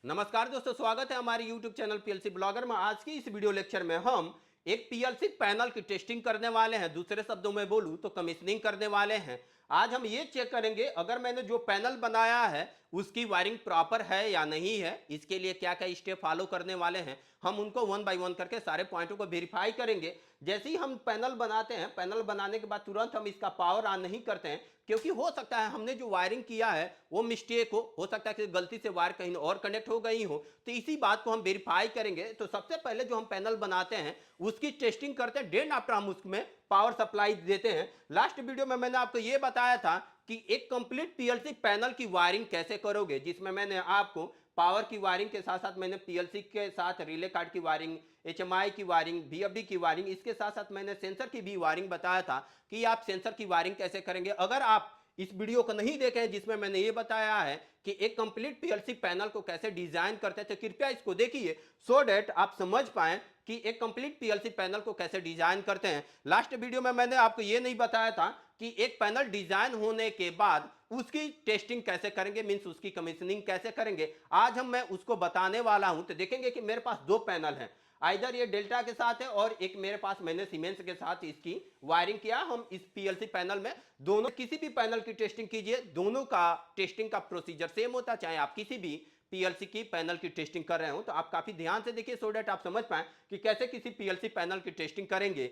नमस्कार दोस्तों, स्वागत है हमारे YouTube चैनल पीएलसी ब्लॉगर में। आज की इस वीडियो लेक्चर में हम एक पीएलसी पैनल की टेस्टिंग करने वाले हैं। दूसरे शब्दों में बोलूं तो कमीशनिंग करने वाले हैं। आज हम ये चेक करेंगे अगर मैंने जो पैनल बनाया है उसकी वायरिंग प्रॉपर है या नहीं है। इसके लिए क्या क्या स्टेप फॉलो करने वाले हैं, हम उनको वन बाय वन करके सारे पॉइंटों को वेरीफाई करेंगे। जैसे ही हम पैनल बनाते हैं, पैनल बनाने के बाद तुरंत हम इसका पावर ऑन नहीं करते हैं, क्योंकि हो सकता है हमने जो वायरिंग किया है वो मिस्टेक हो सकता है कि गलती से वायर कहीं और कनेक्ट हो गई हो। तो इसी बात को हम वेरीफाई करेंगे। तो सबसे पहले जो हम पैनल बनाते हैं उसकी टेस्टिंग करते हैं, देन आफ्टर हम उसमें पावर सप्लाई देते हैं। लास्ट वीडियो में मैंने आपको ये बताया था कि एक कंप्लीट पीएलसी पैनल की वायरिंग कैसे करोगे, जिसमें मैंने आपको पावर की वायरिंग के साथ साथ मैंने पीएलसी के साथ रिले कार्ड की वायरिंग, एचएमआई की वायरिंग, वीएफडी की वायरिंग, इसके साथ साथ मैंने सेंसर की भी वायरिंग बताया था कि आप सेंसर की वायरिंग कैसे करेंगे। अगर आप इस वीडियो को नहीं देखे हैं जिसमें मैंने ये बताया है कि एक कंप्लीट पीएलसी पैनल को कैसे डिजाइन करते हैं, तो कृपया इसको देखिए सो डेट आप समझ पाए कि एक कंप्लीट पीएलसी पैनल को कैसे डिजाइन करते हैं। लास्ट वीडियो में मैंने आपको ये नहीं बताया था कि एक पैनल डिजाइन होने के बाद उसकी टेस्टिंग कैसे करेंगे, मींस उसकी कमीशनिंग कैसे करेंगे। आज मैं उसको बताने वाला हूं। तो देखेंगे कि मेरे पास दो पैनल हैं, आइदर ये डेल्टा के साथ है और एक मेरे पास मैंने सीमेंस के साथ इसकी वायरिंग किया। हम इस पीएलसी पैनल में दोनों किसी भी पैनल की टेस्टिंग कीजिए, दोनों का टेस्टिंग का प्रोसीजर सेम होता है। चाहे आप किसी भी पीएलसी की पैनल की टेस्टिंग कर रहे हो तो आप काफी ध्यान से देखिए सो डेट आप समझ पाए कि कैसे किसी पीएलसी पैनल की टेस्टिंग करेंगे।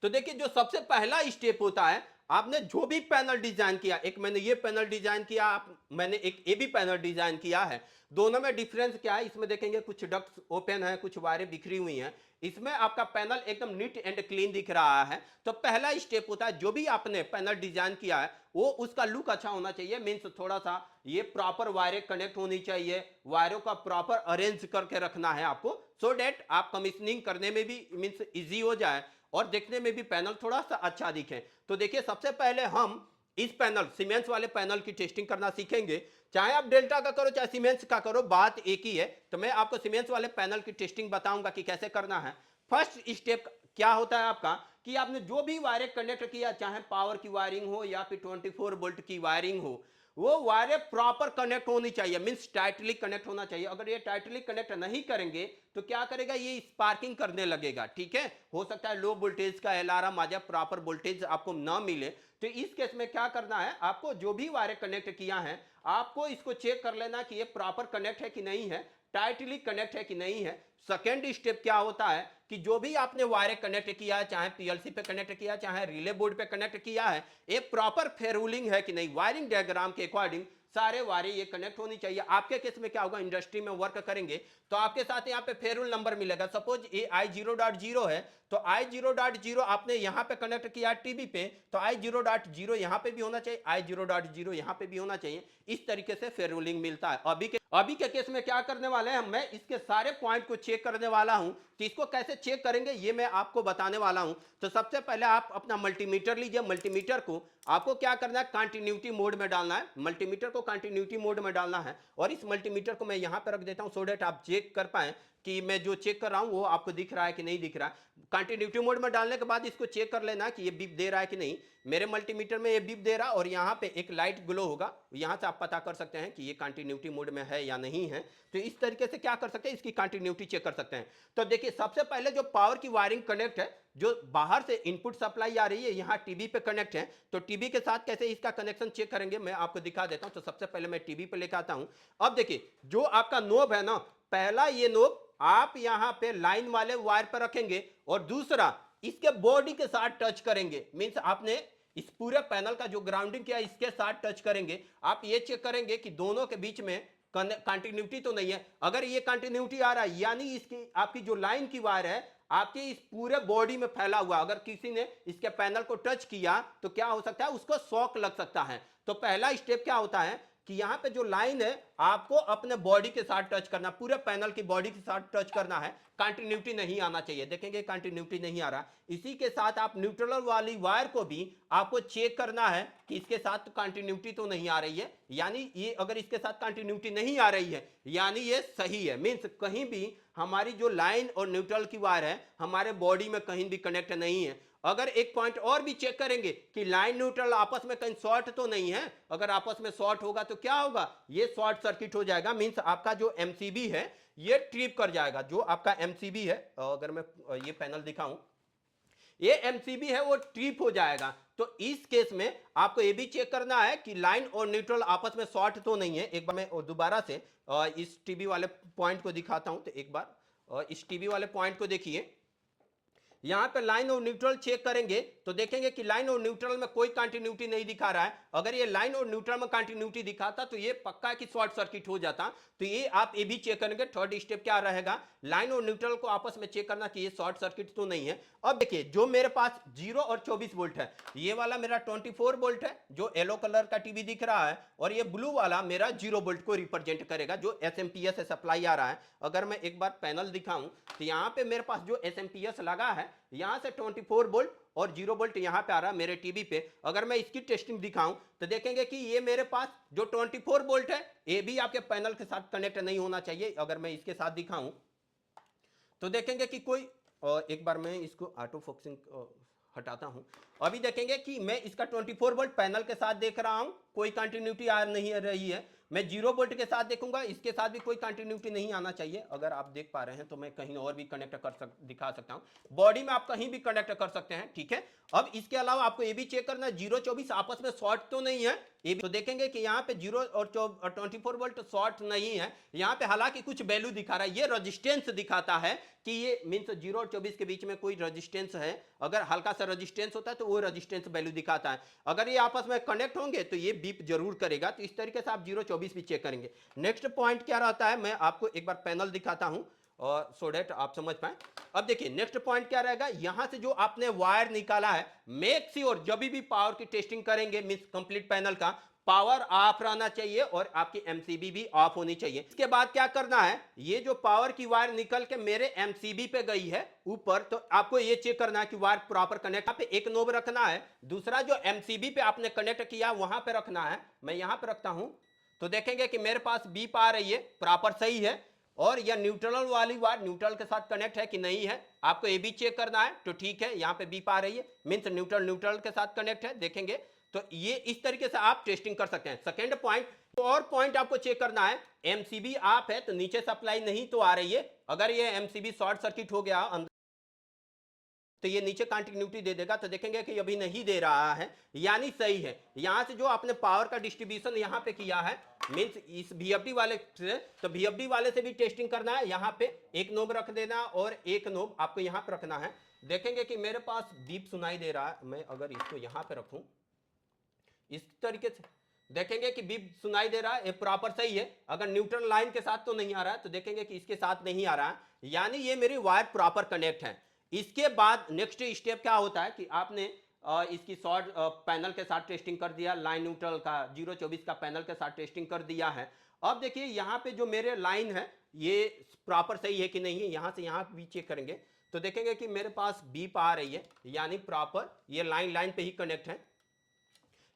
तो देखिए जो सबसे पहला स्टेप होता है, आपने जो भी पैनल डिजाइन किया, एक मैंने ये पैनल डिजाइन किया, मैंने एक ए बी पैनल डिजाइन किया है, दोनों में डिफरेंस क्या है। इसमें देखेंगे कुछ डक्ट्स ओपन है, कुछ वायरें बिखरी हुई हैं। इसमें आपका पैनल एकदम नीट एंड क्लीन दिख रहा है। तो पहला स्टेप होता है, जो भी आपने पैनल डिजाइन किया है वो उसका लुक अच्छा होना चाहिए, मीन्स थोड़ा सा ये प्रॉपर वायरें कनेक्ट होनी चाहिए, वायरों का प्रॉपर अरेंज करके रखना है आपको, सो डेट आप कमीशनिंग करने में भी मीन्स इजी हो जाए और देखने में भी पैनल थोड़ा सा अच्छा दिखे। तो देखिए सबसे पहले हम इस पैनल सीमेंस वाले पैनल की टेस्टिंग करना सीखेंगे। चाहे आप डेल्टा का करो चाहे सीमेंस का करो, बात एक ही है। तो मैं आपको सीमेंस वाले पैनल की टेस्टिंग बताऊंगा कि कैसे करना है। फर्स्ट स्टेप क्या होता है आपका कि आपने जो भी वायरें कनेक्ट किया, चाहे पावर की वायरिंग हो या फिर 24 वोल्ट की वायरिंग हो, वो वायरें प्रॉपर कनेक्ट होनी चाहिए, मींस टाइटली कनेक्ट होना चाहिए। अगर ये टाइटली कनेक्ट नहीं करेंगे तो क्या करेगा, ये स्पार्किंग करने लगेगा। ठीक है, हो सकता है लो वोल्टेज का अलार्म आ जाए, प्रॉपर वोल्टेज आपको ना मिले। तो इस केस में क्या करना है, आपको जो भी वायरें कनेक्ट किया है आपको इसको चेक कर लेना कि ये प्रॉपर कनेक्ट है कि नहीं है, टाइटली कनेक्ट है कि नहीं है। सेकेंड स्टेप क्या होता है कि जो भी आपने वायरें कनेक्ट किया है, चाहे पीएलसी पे कनेक्ट किया चाहे रिले बोर्ड पे कनेक्ट किया है, ये प्रॉपर फेयररूलिंग है कि नहीं, वायरिंग डायग्राम के अकॉर्डिंग सारे वायरें ये कनेक्ट होनी चाहिए। आपके केस में क्या होगा, इंडस्ट्री में वर्क करेंगे तो आपके साथ यहाँ पे फेयररूल नंबर मिलेगा। सपोज ये I0.0 है तो I0.0 आपने यहाँ पे कनेक्ट किया टीबी पे, तो I0.0 यहाँ पे भी होना चाहिए, I0.0 यहाँ पे भी होना चाहिए। इस तरीके से फेयररूलिंग मिलता है। अभी के केस में क्या करने वाले हैं, मैं इसके सारे पॉइंट को चेक करने वाला हूं। कि इसको कैसे चेक करेंगे ये मैं आपको बताने वाला हूं। तो सबसे पहले आप अपना मल्टीमीटर लीजिए। मल्टीमीटर को आपको क्या करना है, कंटिन्यूटी मोड में डालना है। मल्टीमीटर को कंटिन्यूटी मोड में डालना है और इस मल्टीमीटर को मैं यहां पर रख देता हूं सो डेट आप चेक कर पाए कि मैं जो चेक कर रहा हूं वो आपको दिख रहा है कि नहीं दिख रहा है। कंटिन्यूटी मोड में डालने के बाद इसको चेक कर लेना कि ये बीप दे रहा है कि नहीं। मेरे मल्टीमीटर में ये बीप दे रहा है और यहाँ पे एक लाइट ग्लो होगा, यहाँ से आप पता कर सकते हैं कि ये कंटिन्यूटी मोड में है या नहीं है। तो इस तरीके से क्या कर सकते हैं, इसकी कंटिन्यूटी चेक कर सकते हैं। तो देखिए सबसे पहले जो पावर की वायरिंग कनेक्ट है, जो बाहर से इनपुट सप्लाई आ रही है यहाँ टीबी पे कनेक्ट है, तो टीबी के साथ कैसे इसका कनेक्शन चेक करेंगे मैं आपको दिखा देता हूं। तो सबसे पहले मैं टीबी पे लेकर आता हूं। अब देखिए जो आपका नोब है ना, पहला ये नोब आप यहां पे लाइन वाले वायर पर रखेंगे और दूसरा इसके बॉडी के साथ टच करेंगे, मींस आपने इस पूरे पैनल का जो ग्राउंडिंग किया इसके साथ टच करेंगे। आप ये चेक करेंगे कि दोनों के बीच में कंटिन्यूटी तो नहीं है। अगर ये कंटिन्यूटी आ रहा है यानी इसकी आपकी जो लाइन की वायर है आपके इस पूरे बॉडी में फैला हुआ, अगर किसी ने इसके पैनल को टच किया तो क्या हो सकता है, उसको शॉक लग सकता है। तो पहला स्टेप क्या होता है कि यहां पे जो लाइन है आपको अपने बॉडी के साथ टच करना, पूरे पैनल की बॉडी के साथ टच करना है। कंटिन्यूटी नहीं आना चाहिए, देखेंगे कंटिन्यूटी नहीं आ रहा। इसी के साथ आप न्यूट्रल वाली वायर को भी आपको चेक करना है कि इसके साथ कंटिन्यूटी तो नहीं आ रही है, यानी ये अगर इसके साथ कंटिन्यूटी नहीं आ रही है यानी ये सही है। मींस कहीं भी हमारी जो लाइन और न्यूट्रल की वायर है हमारे बॉडी में कहीं भी कनेक्ट नहीं है। अगर एक पॉइंट और भी चेक करेंगे कि लाइन न्यूट्रल आपस में कहीं शॉर्ट तो नहीं है, अगर आपस में शॉर्ट होगा तो क्या होगा, ये शॉर्ट सर्किट हो जाएगा, मींस आपका जो एमसीबी है ये ट्रिप कर जाएगा। जो आपका एमसीबी है, अगर मैं ये पैनल दिखाऊं, ये एमसीबी है वो ट्रिप हो जाएगा। तो इस केस में आपको ये भी चेक करना है कि लाइन और न्यूट्रल आपस में शॉर्ट तो नहीं है। एक बार मैं दोबारा से इस टीबी वाले पॉइंट को दिखाता हूं। तो एक बार इस टीबी वाले पॉइंट को देखिए, यहां पे लाइन और न्यूट्रल चेक करेंगे तो देखेंगे कि लाइन और न्यूट्रल में कोई कंटिन्यूटी नहीं दिखा रहा है। अगर ये लाइन और न्यूट्रल में कंटिन्यूटी दिखाता तो ये पक्का है कि शॉर्ट सर्किट हो जाता। तो ये आप ये भी चेक करेंगे। थर्ड स्टेप क्या रहेगा, लाइन और न्यूट्रल को आपस में चेक करना कि ये शॉर्ट सर्किट तो नहीं है। अब देखिए जो मेरे पास 0 और 24 वोल्ट है, ये वाला मेरा 24 वोल्ट है जो येलो कलर का टीवी दिख रहा है, और ये ब्लू वाला मेरा 0 वोल्ट को रिप्रेजेंट करेगा जो एसएमपीएस से सप्लाई आ रहा है। अगर मैं एक बार पैनल दिखाऊं तो यहां पे मेरे पास जो एसएमपीएस लगा है, यहां से 24 वोल्ट और 0 वोल्ट यहां पे आ रहा है मेरे टीवी पे। अगर मैं इसकी टेस्टिंग दिखाऊं तो देखेंगे कि ये मेरे पास जो 24 वोल्ट है ये भी आपके पैनल के साथ कनेक्ट नहीं होना चाहिए। अगर मैं इसके साथ दिखाऊं तो देखेंगे कि कोई, एक बार मैं इसको ऑटो फोकसिंग हटाता हूं। अभी देखेंगे कि मैं इसका 24 वोल्ट पैनल के साथ देख रहा हूं, कोई कंटिन्यूटी आ नहीं रही है। मैं 0 वोल्ट के साथ देखूंगा, इसके साथ भी कोई कंटिन्यूटी नहीं आना चाहिए। अगर आप देख पा रहे हैं तो मैं कहीं और भी कनेक्ट दिखा सकता हूं, बॉडी में आप कहीं भी कनेक्ट कर सकते हैं, ठीक है। अब इसके अलावा आपको ये भी चेक करना है 0-24 आपस में शॉर्ट तो नहीं है। ये भी तो देखेंगे कि यहाँ पे 0 और 24 वोल्ट शॉर्ट नहीं है। यहाँ पे हालांकि कुछ वैल्यू दिखा रहा है, ये रेजिस्टेंस दिखाता है कि ये मींस 0 और 24 के बीच में कोई रेजिस्टेंस है। अगर हल्का सा रेजिस्टेंस होता है तो वो रेजिस्टेंस वैल्यू दिखाता है। अगर ये आपस में कनेक्ट होंगे तो ये बीप जरूर करेगा। तो इस तरीके से आप 0-24 भी चेक करेंगे। नेक्स्ट पॉइंट क्या रहता है, मैं आपको एक बार पैनल दिखाता हूं और सो डेट आप समझ पाए। अब देखिए नेक्स्ट पॉइंट क्या रहेगा, यहां से जो आपने वायर निकाला है, मेक श्योर जब भी पावर की टेस्टिंग करेंगे मींस कंप्लीट पैनल का पावर ऑफ रहना चाहिए और आपकी एमसीबी भी ऑफ होनी चाहिए। इसके बाद क्या करना है, ये जो पावर की वायर निकल के मेरे एमसीबी पे गई है ऊपर, तो आपको ये चेक करना है कि वायर प्रॉपर कनेक्ट। यहाँ पे एक नोब रखना है, दूसरा जो एमसीबी पे आपने कनेक्ट किया वहां पे रखना है। मैं यहां पे रखता हूं तो देखेंगे कि मेरे पास बीप आ रही है, प्रॉपर सही है। और यह न्यूट्रल वाली वायर न्यूट्रल के साथ कनेक्ट है कि नहीं है, आपको ये भी चेक करना है। तो ठीक है, यहाँ पे बीप आ रही है, मीन्स न्यूट्रल के साथ कनेक्ट है, देखेंगे। तो ये इस तरीके से आप टेस्टिंग कर सकते हैं। सेकेंड पॉइंट, तो और पॉइंट आपको चेक करना है, एमसीबी आप है तो नीचे सप्लाई नहीं तो आ रही है। अगर ये एमसीबी शॉर्ट सर्किट हो गया तो ये नीचे कंटिन्यूटी दे देगा। तो देखेंगे कि अभी नहीं दे रहा है, यानी सही है। यहां से जो आपने पावर का डिस्ट्रीब्यूशन यहां पे किया है मींस इस VFD वाले से, तो VFD वाले से भी टेस्टिंग करना है। यहां पे एक नोब रख देना और एक नोब आपको यहां पे रखना है। देखेंगे कि मेरे पास बीप सुनाई दे रहा है। मैं अगर इसको यहां पे रखूं इस तरीके से, देखेंगे कि बीप सुनाई दे रहा है, ये प्रॉपर सही है। अगर न्यूट्रल लाइन के साथ तो नहीं आ रहा है, तो देखेंगे कि इसके साथ नहीं आ रहा है, यानी ये मेरी वायर प्रॉपर कनेक्ट है। इसके बाद नेक्स्ट स्टेप क्या होता है कि आपने इसकी शॉर्ट पैनल के साथ टेस्टिंग कर दिया, लाइन न्यूट्रल का 0-24 का पैनल के साथ टेस्टिंग कर दिया है। अब देखिए यहाँ पे जो मेरे लाइन है ये प्रॉपर सही है कि नहीं है, यहाँ से यहाँ भी चेक करेंगे तो देखेंगे कि मेरे पास बीप आ रही है, यानी प्रॉपर ये लाइन पे ही कनेक्ट है।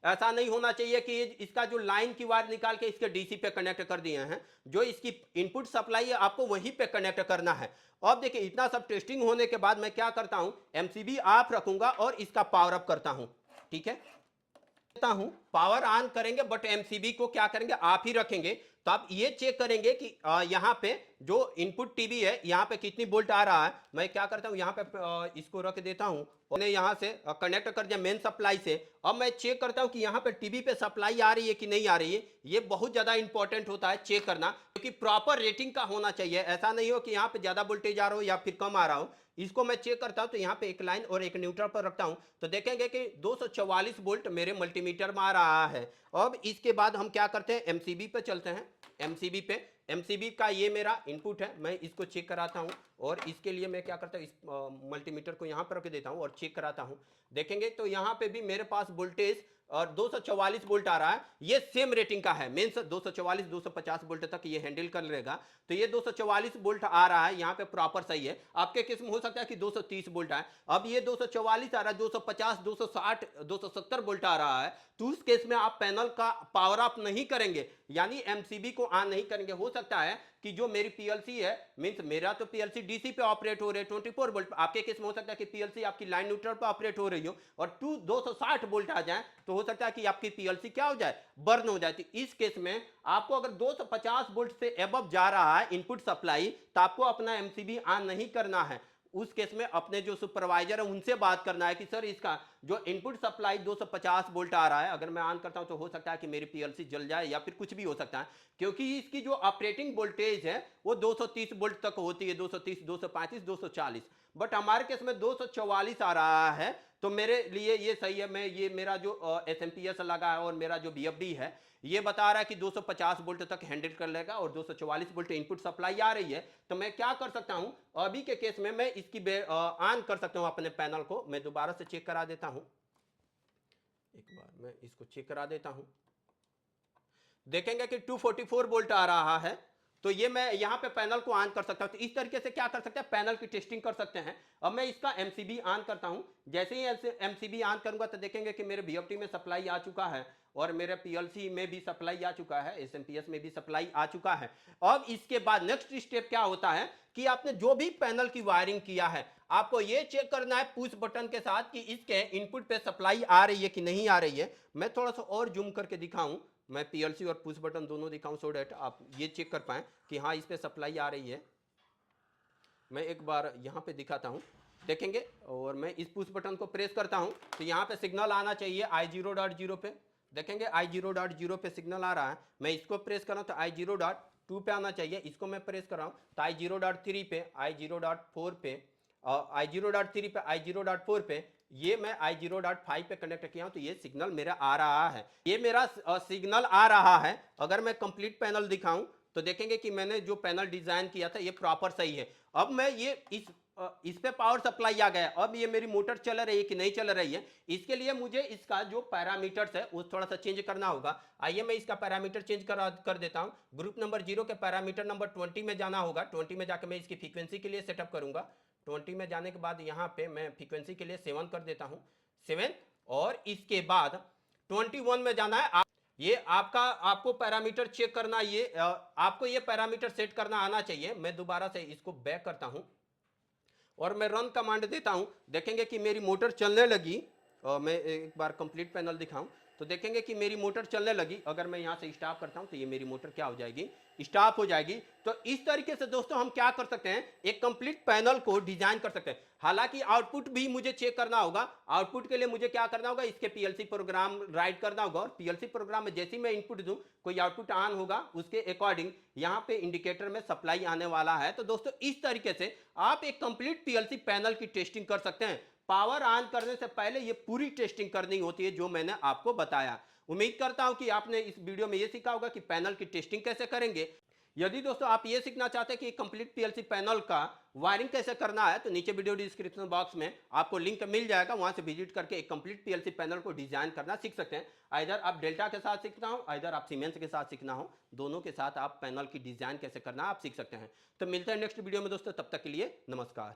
ऐसा नहीं होना चाहिए कि इसका जो लाइन की वायर निकाल के इसके डीसी पे कनेक्ट कर दिए हैं, जो इसकी इनपुट सप्लाई है आपको वहीं पे कनेक्ट करना है। अब देखिए इतना सब टेस्टिंग होने के बाद मैं क्या करता हूं, एमसीबी ऑफ रखूंगा और इसका पावर अप करता हूं, ठीक है। हूं पावर ऑन करेंगे बट एमसीबी को क्या करेंगे, आप ही रखेंगे। तो आप ये चेक करेंगे कि यहां पे जो इनपुट टीवी है यहां पे कितनी वोल्ट आ रहा है। मैं क्या करता हूं, यहां पे इसको रख देता हूं और यहां से कनेक्ट कर दिया मेन सप्लाई से। अब मैं चेक करता हूं कि यहां पे टीवी पे सप्लाई आ रही है कि नहीं आ रही है। ये बहुत ज्यादा इंपॉर्टेंट होता है चेक करना, क्योंकि प्रॉपर रेटिंग का होना चाहिए। ऐसा नहीं हो कि यहाँ पे ज्यादा वोल्टेज आ रहा हो या फिर कम आ रहा हो। इसको मैं चेक करता हूं तो यहाँ पे एक लाइन और एक न्यूट्रल पर रखता हूं तो देखेंगे कि 244 वोल्ट मेरे मल्टीमीटर में आ रहा है। अब इसके बाद हम क्या करते हैं, एमसीबी पे चलते हैं। एमसीबी का ये मेरा इनपुट है, मैं इसको चेक कराता हूं और इसके लिए मैं क्या करता हूं, इस मल्टीमीटर को यहां पर रख देता हूं और चेक कराता हूं। देखेंगे तो यहां पे भी मेरे पास वोल्टेज और 244 वोल्ट आ रहा है, ये सेम रेटिंग का है, मींस 244 250 वोल्ट तक ये हैंडल कर लेगा। तो ये 244 वोल्ट आ रहा है यहाँ पे प्रॉपर सही है। आपके केस में हो सकता है कि 230 वोल्ट आए, अब ये 244 आ रहा है, 250 260 270 वोल्ट आ रहा है, तो उस केस में आप पैनल का पावर अप नहीं करेंगे, यानी एमसीबी को ऑन नहीं करेंगे। हो सकता है कि जो मेरी पीएलसी है, मींस मेरा तो पीएलसी डीसी पे ऑपरेट हो रहे 24 वोल्ट, आपके केस में हो सकता है कि पीएलसी आपकी लाइन न्यूट्रल पे ऑपरेट हो रही हो और 260 वोल्ट आ जाए, तो हो सकता है कि आपकी पीएलसी क्या हो जाए, बर्न हो जाए। तो इस केस में आपको अगर 250 वोल्ट से एबव जा रहा है इनपुट सप्लाई, तो आपको अपना एमसीबी ऑन नहीं करना है। उस केस में अपने जो सुपरवाइजर है उनसे बात करना है कि सर इसका जो इनपुट सप्लाई 250 वोल्ट आ रहा है, अगर मैं ऑन करता हूं तो हो सकता है कि मेरी पीएलसी जल जाए या फिर कुछ भी हो सकता है, क्योंकि इसकी जो ऑपरेटिंग वोल्टेज है वो 230 वोल्ट तक होती है, 230 235 240, बट हमारे केस में 244 आ रहा है, तो मेरे लिए ये सही है। मैं ये मेरा जो एसएमपीएस लगा है और मेरा जो बीएफडी है ये बता रहा है कि 250 वोल्ट तक हैंडल कर लेगा और 244 वोल्ट इनपुट सप्लाई आ रही है। तो मैं क्या कर सकता हूं, अभी के केस में मैं इसकी ऑन कर सकता हूं अपने पैनल को। मैं दोबारा से चेक करा देता हूं, एक बार मैं इसको चेक करा देता हूं। देखेंगे कि 244 वोल्ट आ रहा है, तो ये मैं यहां पे पैनल को ऑन कर सकता हूं। तो इस तरीके से क्या कर सकते हैं, पैनल की टेस्टिंग कर सकते हैं। अब मैं इसका एमसीबी ऑन करता हूं, जैसे ही एमसीबी ऑन करूंगा तो देखेंगे कि मेरे बीएफटी में सप्लाई आ चुका है और मेरे पीएलसी में भी सप्लाई आ चुका है, एसएमपीएस में भी सप्लाई आ चुका है। अब इसके बाद नेक्स्ट स्टेप क्या होता है कि आपने जो भी पैनल की वायरिंग किया है, आपको ये चेक करना है पुश बटन के साथ कि इसके इनपुट पे सप्लाई आ रही है कि नहीं आ रही है। मैं थोड़ा सा और जूम करके दिखाऊं, मैं पीएलसी और पुश बटन दोनों दिखाऊं सो डेट आप ये चेक कर पाएं कि हाँ इस पे सप्लाई आ रही है। मैं एक बार यहाँ पे दिखाता हूँ, देखेंगे, और मैं इस पुश बटन को प्रेस करता हूँ तो यहाँ पे सिग्नल आना चाहिए I0.0 पे। देखेंगे I0.0 पे सिग्नल आ रहा है। मैं इसको प्रेस कर रहा हूँ तो I0.2 पे आना चाहिए, इसको मैं प्रेस कर रहा हूँ तो I0.3 पे, I0.4 पे, I0.3 पे, I0.4 पे, ये मैं I0.5 पे कनेक्ट किया हूं तो ये सिग्नल मेरा आ रहा है। ये मेरा सिग्नल आ रहा है। अगर मैं कंप्लीट पैनल दिखाऊं तो देखेंगे कि मैंने जो पैनल डिजाइन किया था ये प्रॉपर सही है। अब मैं ये इस पे पावर सप्लाई आ गया, अब ये मेरी मोटर चल रही है कि नहीं चल रही है, इसके लिए मुझे इसका जो पैरामीटर्स है वो थोड़ा सा चेंज करना होगा। आइए मैं इसका पैरामीटर चेंज कर देता हूं। ग्रुप नंबर 0 के पैरामीटर नंबर 20 में जाना होगा। 20 में जाकर मैं इसकी फ्रीक्वेंसी के लिए सेटअप करूंगा। 20 में जाने के बाद यहाँ पे मैं फ्रीक्वेंसी के लिए 7 कर देता हूँ, 7, और इसके बाद 21 में जाना है। ये आपको पैरामीटर चेक करना, ये आपको ये पैरामीटर सेट करना आना चाहिए। मैं दोबारा से इसको बैक करता हूं और मैं रन कमांड देता हूं। देखेंगे कि मेरी मोटर चलने लगी। और मैं एक बार कंप्लीट पैनल दिखाऊं तो देखेंगे कि मेरी मोटर चलने लगी। अगर मैं यहां से स्टॉप करता हूं तो ये मेरी मोटर क्या हो जाएगी, स्टॉप हो जाएगी। तो इस तरीके से दोस्तों हम क्या कर सकते हैं, एक कंप्लीट पैनल को डिजाइन कर सकते हैं। हालांकि आउटपुट भी मुझे चेक करना होगा। आउटपुट के लिए मुझे क्या करना होगा, इसके पीएलसी प्रोग्राम राइट करना होगा और पीएलसी प्रोग्राम में जैसे ही मैं इनपुट दूं कोई आउटपुट ऑन होगा, उसके अकॉर्डिंग यहाँ पे इंडिकेटर में सप्लाई आने वाला है। तो दोस्तों इस तरीके से आप एक कंप्लीट पीएलसी पैनल की टेस्टिंग कर सकते हैं। पावर ऑन करने से पहले ये पूरी टेस्टिंग करनी होती है जो मैंने आपको बताया। उम्मीद करता हूं कि आपने इस वीडियो में ये सीखा होगा कि पैनल की टेस्टिंग कैसे करेंगे। यदि दोस्तों आप ये सीखना चाहते हैं कि कंप्लीट पीएलसी पैनल का वायरिंग कैसे करना है तो नीचे वीडियो डिस्क्रिप्शन बॉक्स में आपको लिंक मिल जाएगा, वहां से विजिट करके एक कंप्लीट पीएलसी पैनल को डिजाइन करना सीख सकते हैं। इधर आप डेल्टा के साथ सीखना हो, इधर आप सीमेंस के साथ सीखना हो, दोनों के साथ आप पैनल की डिजाइन कैसे करना आप सीख सकते हैं। तो मिलते हैं नेक्स्ट वीडियो में दोस्तों, तब तक के लिए नमस्कार।